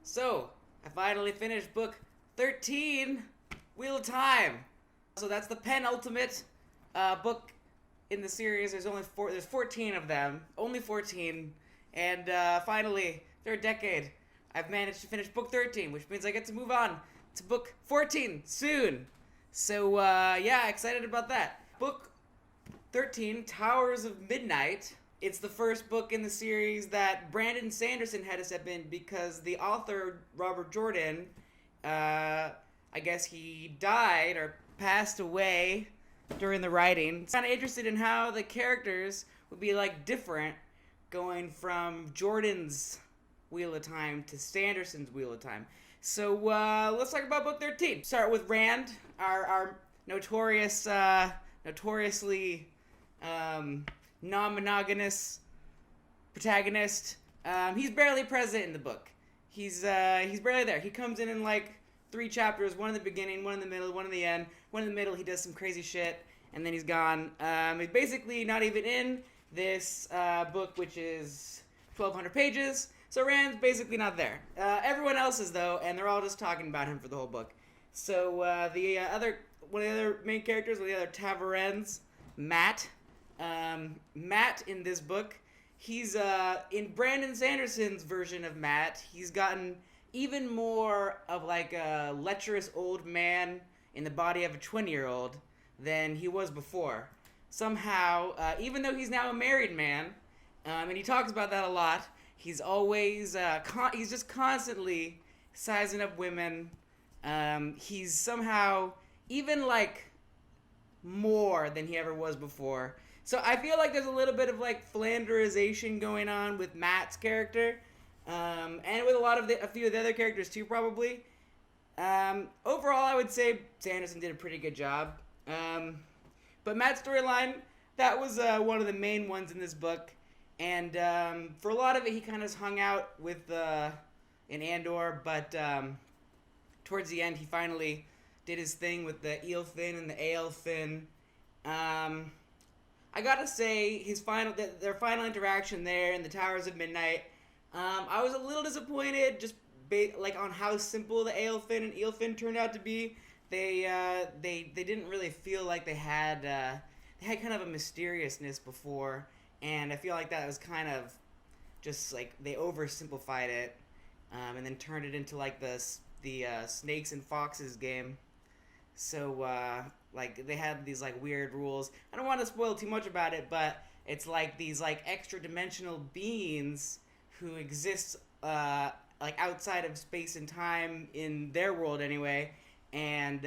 So, I finally finished book 13, Wheel of Time. So that's the penultimate book in the series. There's 14 of them, only 14, and finally, after a decade, I've managed to finish book 13, which means I get to move on to book 14 soon. So yeah, excited about that. Book 13, Towers of Midnight. It's the first book in the series that Brandon Sanderson had to step in because the author, Robert Jordan, I guess he died or passed away during the writing. Kind of interested in how the characters would be like different going from Jordan's Wheel of Time to Sanderson's Wheel of Time. So let's talk about book 13. Start with Rand, our notoriously non-monogamous protagonist. He's barely present in the book. He's barely there. He comes in like 3 chapters, one in the beginning, one in the middle, one in the end. One in the middle, he does some crazy shit, and then he's gone. He's basically not even in this book, which is 1,200 pages. So Rand's basically not there. Everyone else is though, and they're all just talking about him for the whole book. So one of the other main characters, one of the other Taverns, Matt. Matt in this book, he's in Brandon Sanderson's version of Matt, he's gotten even more of like a lecherous old man in the body of a 20-year-old than he was before. Somehow, even though he's now a married man, and he talks about that a lot, he's always he's just constantly sizing up women. He's somehow even like more than he ever was before. So I feel like there's a little bit of like Flanderization going on with Matt's character, and with a few of the other characters too, probably. Overall, I would say Sanderson did a pretty good job. But Matt's storyline, that was one of the main ones in this book, and for a lot of it, he kind of hung out with in Andor, but towards the end, he finally did his thing with the eel fin and the ale fin. I gotta say, their final interaction there in the Towers of Midnight, I was a little disappointed just on how simple the ale fin and eel fin turned out to be. They didn't really feel like they had kind of a mysteriousness before, and I feel like that was kind of just like they oversimplified it, and then turned it into like the snakes and foxes game. So like they had these like weird rules. I don't want to spoil too much about it, but it's like these like extra dimensional beings who exist like outside of space and time in their world anyway, and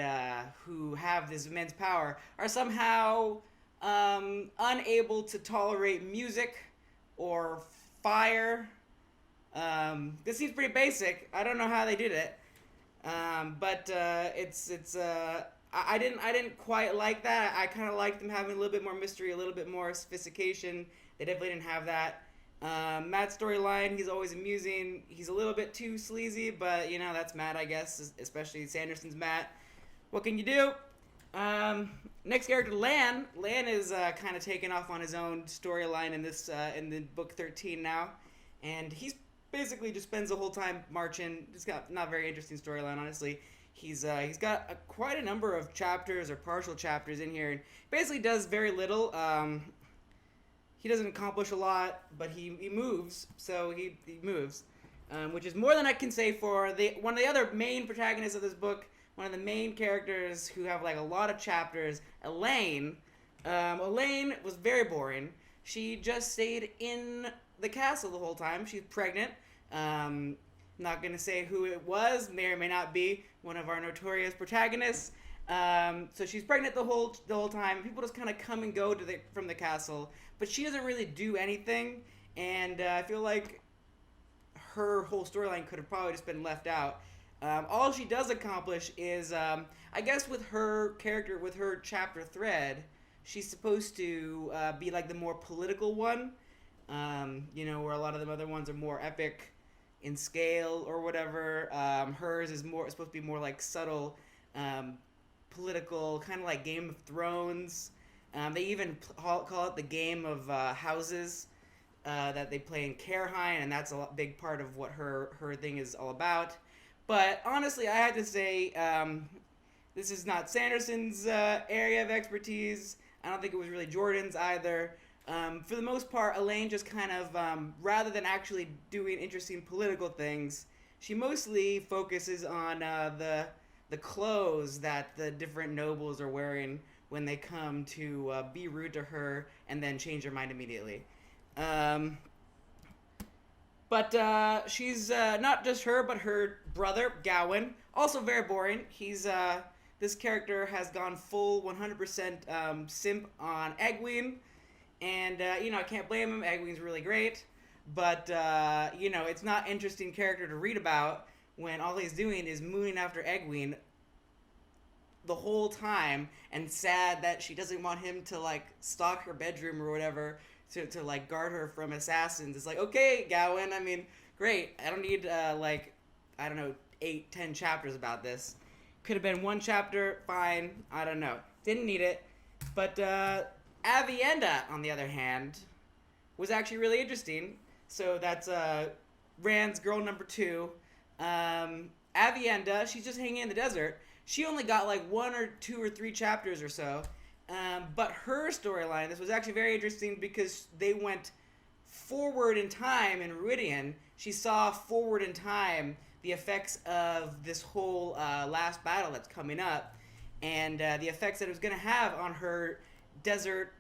who have this immense power are somehow unable to tolerate music or fire. This seems pretty basic. I don't know how they did it. But I didn't quite like that. I kind of liked them having a little bit more mystery, a little bit more sophistication. They definitely didn't have that. Matt's storyline, he's always amusing. He's a little bit too sleazy, but that's Matt, I guess, especially Sanderson's Matt. What can you do? Next character, Lan. Lan is kind of taking off on his own storyline in the book 13 now, and he's basically just spends the whole time marching. It's got not very interesting storyline, honestly. He's got quite a number of chapters or partial chapters in here, and basically does very little. He doesn't accomplish a lot, but he moves. So he moves, which is more than I can say for one of the other main protagonists of this book. One of the main characters who have like a lot of chapters, Elaine. Elaine was very boring. She just stayed in the castle the whole time. She's pregnant. Not gonna say who it was. May or may not be one of our notorious protagonists. So she's pregnant the whole time. People just kind of come and go from the castle, but she doesn't really do anything. And I feel like her whole storyline could have probably just been left out. All she does accomplish is, I guess, with her character, with her chapter thread, she's supposed to be like the more political one. Where a lot of the other ones are more epic in scale or whatever. Hers is supposed to be more like subtle, political, kind of like Game of Thrones. They even call it the Game of Houses. that they play in Careheim, and that's a big part of what her thing is all about. But honestly, I had to say, this is not Sanderson's area of expertise. I don't think it was really Jordan's either. For the most part, Elaine just kind of, rather than actually doing interesting political things, she mostly focuses on the clothes that the different nobles are wearing when they come to be rude to her and then change their mind immediately. Um, but she's not just her, but her brother, Gawain. Also very boring. This character has gone full 100% simp on Egwene. And, I can't blame him. Egwene's really great. But, it's not interesting character to read about when all he's doing is mooning after Egwene the whole time and sad that she doesn't want him to, stalk her bedroom or whatever to guard her from assassins. It's like, okay, Gawain, I mean, great. I don't need, 8-10 chapters about this. Could have been one chapter, fine. I don't know. Didn't need it. But, Avienda, on the other hand, was actually really interesting. So that's Rand's girl number 2. Avienda, she's just hanging in the desert. She only got 1 or 2 or 3 chapters or so. But her storyline, this was actually very interesting because they went forward in time in Meridian. She saw forward in time the effects of this whole last battle that's coming up and the effects that it was going to have on her desert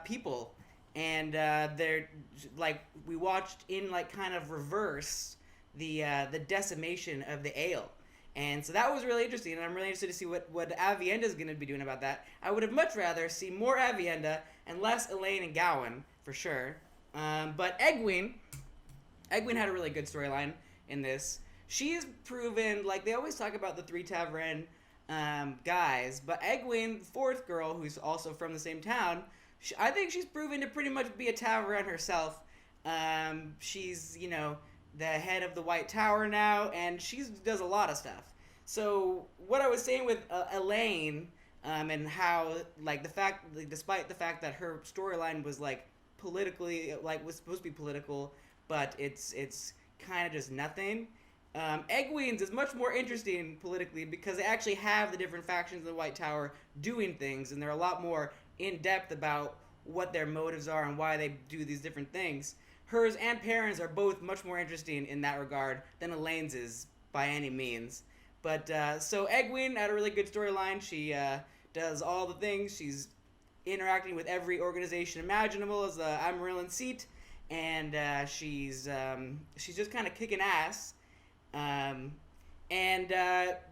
people. And they're we watched in kind of reverse the decimation of the ale. And so that was really interesting, and I'm really interested to see what Avienda is going to be doing about that. I would have much rather see more Avienda and less Elaine and Gawain, for sure. But Egwene had a really good storyline in this. She is proven, they always talk about the 3 Tavern guys, but Egwene, 4th girl, who's also from the same town, I think she's proven to pretty much be a Tavern herself. She's, the head of the White Tower now, and she does a lot of stuff. So what I was saying with Elaine, and how the fact, despite the fact that her storyline was politically, was supposed to be political, but it's kind of just nothing. Egwene's is much more interesting politically because they actually have the different factions in the White Tower doing things, and they're a lot more in depth about what their motives are and why they do these different things. Hers and Perrin's are both much more interesting in that regard than Elaine's is by any means. But so Egwene had a really good storyline. She does all the things. She's interacting with every organization imaginable as the Amarillan seat, and she's just kind of kicking ass.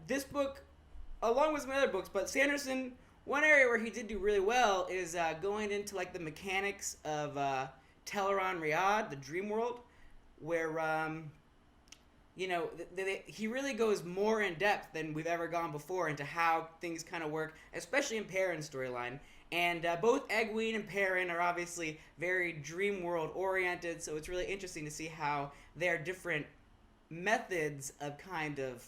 This book, along with some other books, but Sanderson, one area where he did do really well is going into the mechanics of Teleron Riyadh, the dream world, where he really goes more in depth than we've ever gone before into how things kind of work, especially in Perrin's storyline. And both Egwene and Perrin are obviously very dream world oriented, so it's really interesting to see how their different methods of kind of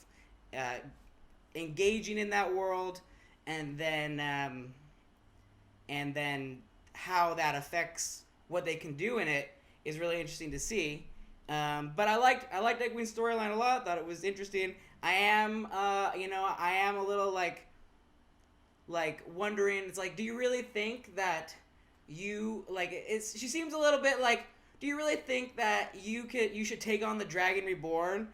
engaging in that world, and then how that affects what they can do in it is really interesting to see. But I liked Egwene's storyline a lot. Thought it was interesting. I am a little wondering. It's do you really think that you she seems a little bit do you really think that you should take on the Dragon Reborn?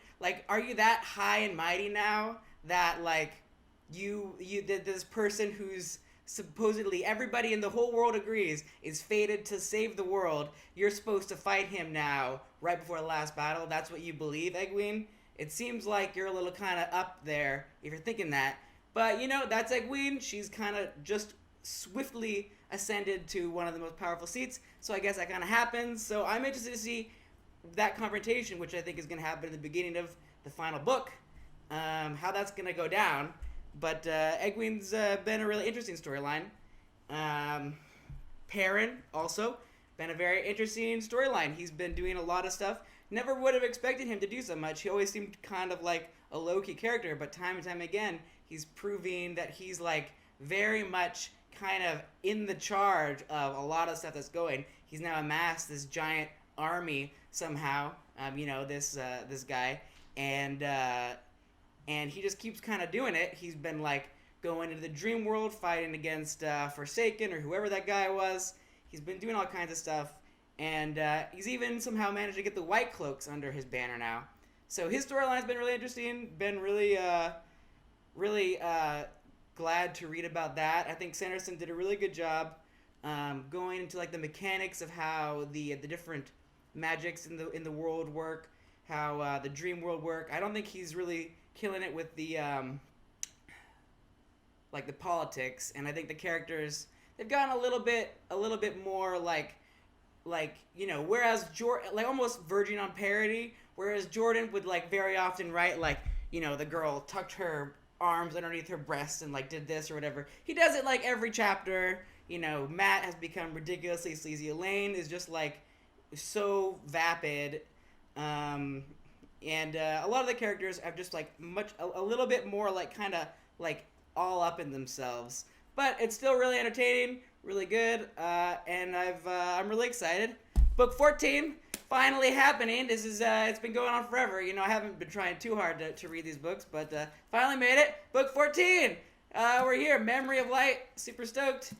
Are you that high and mighty now that this person who's supposedly everybody in the whole world agrees is fated to save the world, you're supposed to fight him now right before the last battle? That's what you believe, Egwene? It seems like you're a little kind of up there if you're thinking that. But, that's Egwene. She's kind of just swiftly ascended to one of the most powerful seats, so I guess that kind of happens. So I'm interested to see that confrontation, which I think is going to happen in the beginning of the final book, how that's going to go down. But Egwene's been a really interesting storyline. Perrin, also, been a very interesting storyline. He's been doing a lot of stuff. Never would have expected him to do so much. He always seemed kind of like a low-key character, but time and time again, he's proving that he's very much kind of in the charge of a lot of stuff that's going. He's now amassed this giant army somehow. This guy, and and he just keeps kind of doing it. He's been like going into the dream world, fighting against Forsaken or whoever that guy was. He's been doing all kinds of stuff, and he's even somehow managed to get the White Cloaks under his banner now. So his storyline's been really interesting. Been really glad to read about that. I think Sanderson did a really good job going into like the mechanics of how the different magics in the world work, how the dream world work. I don't think he's really killing it with the like the politics, and I think the characters they've gotten a little bit more whereas Jordan like almost verging on parody, whereas Jordan would like very often write like the girl tucked her arms underneath her breasts and like did this or whatever. He does it like every chapter. Matt has become ridiculously sleazy. Elaine is just like so vapid, and a lot of the characters have just like a little bit more like kind of like all up in themselves. But it's still really entertaining, really good, and I'm really excited. Book 14 finally happening. This is it's been going on forever. I haven't been trying too hard to read these books, but finally made it. Book 14. We're here. Memory of Light. Super stoked.